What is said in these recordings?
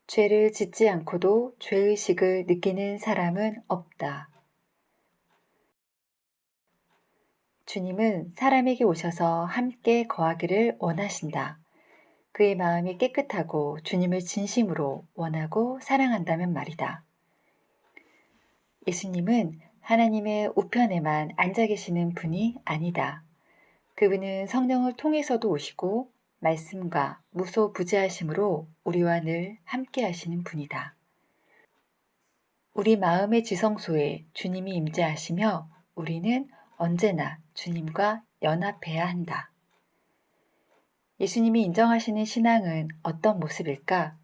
죄를 짓지 않고도 죄의식을 느끼는 사람은 없다. 주님은 사람에게 오셔서 함께 거하기를 원하신다. 그의 마음이 깨끗하고 주님을 진심으로 원하고 사랑한다면 말이다. 예수님은 하나님의 우편에만 앉아 계시는 분이 아니다. 그분은 성령을 통해서도 오시고 말씀과 무소부재하심으로 우리와 늘 함께 하시는 분이다. 우리 마음의 지성소에 주님이 임재하시며 우리는 언제나 주님과 연합해야 한다. 예수님이 인정하시는 신앙은 어떤 모습일까?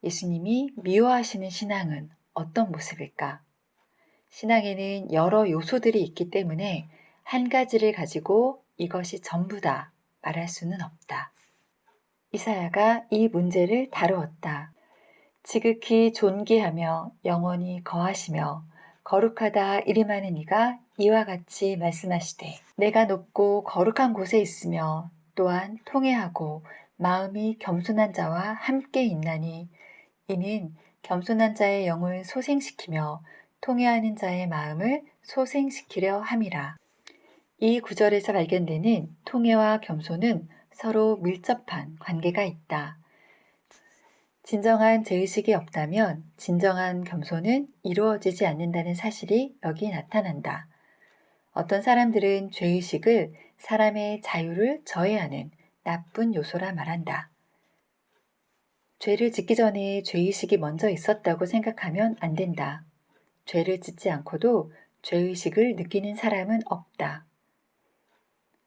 예수님이 미워하시는 신앙은 어떤 모습일까? 신앙에는 여러 요소들이 있기 때문에 한 가지를 가지고 이것이 전부다 말할 수는 없다. 이사야가 이 문제를 다루었다. 지극히 존귀하며 영원히 거하시며 거룩하다 이름하는 이가 이와 같이 말씀하시되 내가 높고 거룩한 곳에 있으며 또한 통회하고 마음이 겸손한 자와 함께 있나니 이는 겸손한 자의 영을 소생시키며 통회하는 자의 마음을 소생시키려 함이라. 이 구절에서 발견되는 통회와 겸손은 서로 밀접한 관계가 있다. 진정한 죄의식이 없다면 진정한 겸손은 이루어지지 않는다는 사실이 여기 나타난다. 어떤 사람들은 죄의식을 사람의 자유를 저해하는 나쁜 요소라 말한다. 죄를 짓기 전에 죄의식이 먼저 있었다고 생각하면 안 된다. 죄를 짓지 않고도 죄의식을 느끼는 사람은 없다.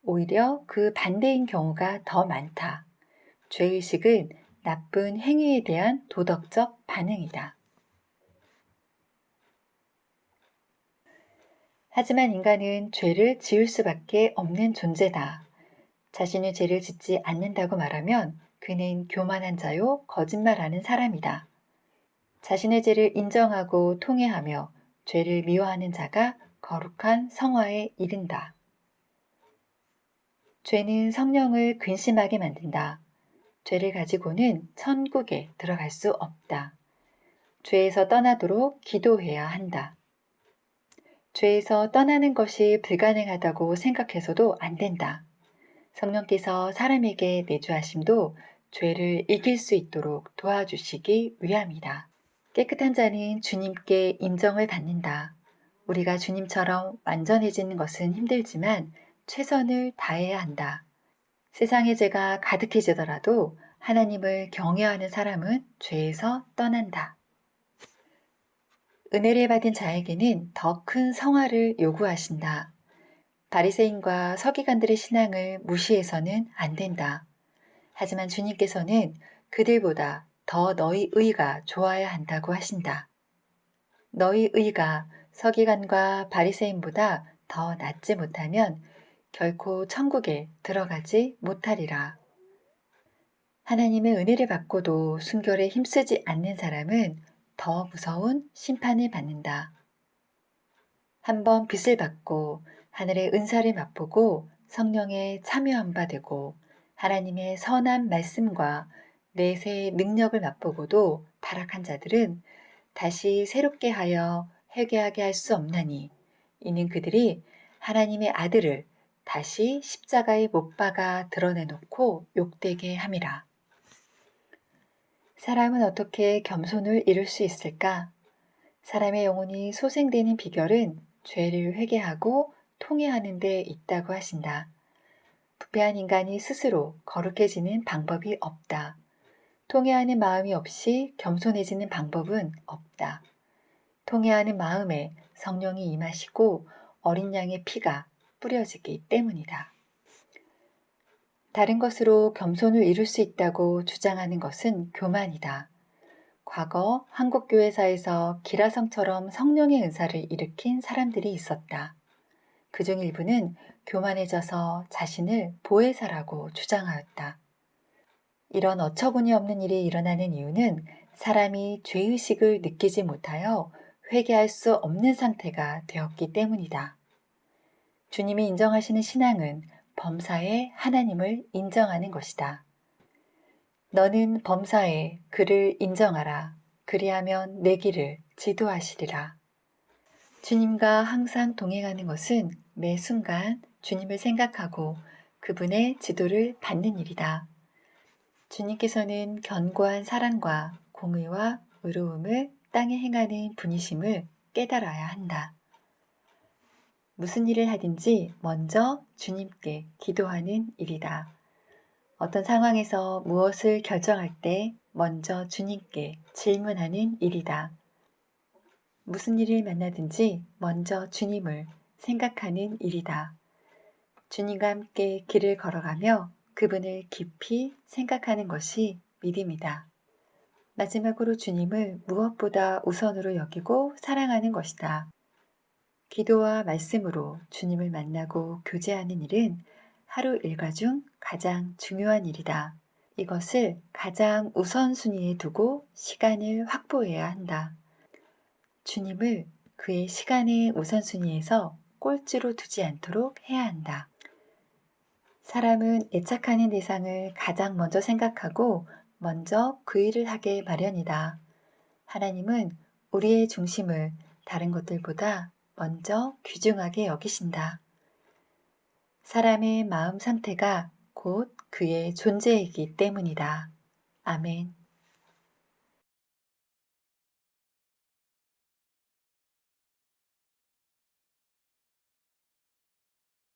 오히려 그 반대인 경우가 더 많다. 죄의식은 나쁜 행위에 대한 도덕적 반응이다. 하지만 인간은 죄를 지을 수밖에 없는 존재다. 자신이 죄를 짓지 않는다고 말하면 그는 교만한 자요 거짓말하는 사람이다. 자신의 죄를 인정하고 통회하며 죄를 미워하는 자가 거룩한 성화에 이른다. 죄는 성령을 근심하게 만든다. 죄를 가지고는 천국에 들어갈 수 없다. 죄에서 떠나도록 기도해야 한다. 죄에서 떠나는 것이 불가능하다고 생각해서도 안 된다. 성령께서 사람에게 내주하심도 죄를 이길 수 있도록 도와주시기 위함이다. 깨끗한 자는 주님께 인정을 받는다. 우리가 주님처럼 완전해지는 것은 힘들지만 최선을 다해야 한다. 세상의 죄가 가득해지더라도 하나님을 경외하는 사람은 죄에서 떠난다. 은혜를 받은 자에게는 더 큰 성화를 요구하신다. 바리새인과 서기관들의 신앙을 무시해서는 안 된다. 하지만 주님께서는 그들보다 더 너희 의가 좋아야 한다고 하신다. 너희 의가 서기관과 바리새인보다 더 낫지 못하면 결코 천국에 들어가지 못하리라. 하나님의 은혜를 받고도 순결에 힘쓰지 않는 사람은 더 무서운 심판을 받는다. 한번 빚을 받고 하늘의 은사를 맛보고 성령에 참여한 바 되고 하나님의 선한 말씀과 내세의 능력을 맛보고도 타락한 자들은 다시 새롭게 하여 회개하게 할 수 없나니 이는 그들이 하나님의 아들을 다시 십자가에 못 박아 드러내놓고 욕되게 함이라. 사람은 어떻게 겸손을 이룰 수 있을까? 사람의 영혼이 소생되는 비결은 죄를 회개하고 통회하는 데 있다고 하신다. 부패한 인간이 스스로 거룩해지는 방법이 없다. 통회하는 마음이 없이 겸손해지는 방법은 없다. 통회하는 마음에 성령이 임하시고 어린 양의 피가 뿌려지기 때문이다. 다른 것으로 겸손을 이룰 수 있다고 주장하는 것은 교만이다. 과거 한국교회사에서 기라성처럼 성령의 은사를 일으킨 사람들이 있었다. 그중 일부는 교만해져서 자신을 보혜사라고 주장하였다. 이런 어처구니 없는 일이 일어나는 이유는 사람이 죄의식을 느끼지 못하여 회개할 수 없는 상태가 되었기 때문이다. 주님이 인정하시는 신앙은 범사에 하나님을 인정하는 것이다. 너는 범사에 그를 인정하라. 그리하면 내 길을 지도하시리라. 주님과 항상 동행하는 것은 매 순간 주님을 생각하고 그분의 지도를 받는 일이다. 주님께서는 견고한 사랑과 공의와 의로움을 땅에 행하는 분이심을 깨달아야 한다. 무슨 일을 하든지 먼저 주님께 기도하는 일이다. 어떤 상황에서 무엇을 결정할 때 먼저 주님께 질문하는 일이다. 무슨 일을 만나든지 먼저 주님을 생각하는 일이다. 주님과 함께 길을 걸어가며 그분을 깊이 생각하는 것이 믿음이다. 마지막으로 주님을 무엇보다 우선으로 여기고 사랑하는 것이다. 기도와 말씀으로 주님을 만나고 교제하는 일은 하루 일과 중 가장 중요한 일이다. 이것을 가장 우선순위에 두고 시간을 확보해야 한다. 주님을 그의 시간의 우선순위에서 꼴찌로 두지 않도록 해야 한다. 사람은 애착하는 대상을 가장 먼저 생각하고 먼저 그 일을 하게 마련이다. 하나님은 우리의 중심을 다른 것들보다 먼저 귀중하게 여기신다. 사람의 마음 상태가 곧 그의 존재이기 때문이다. 아멘.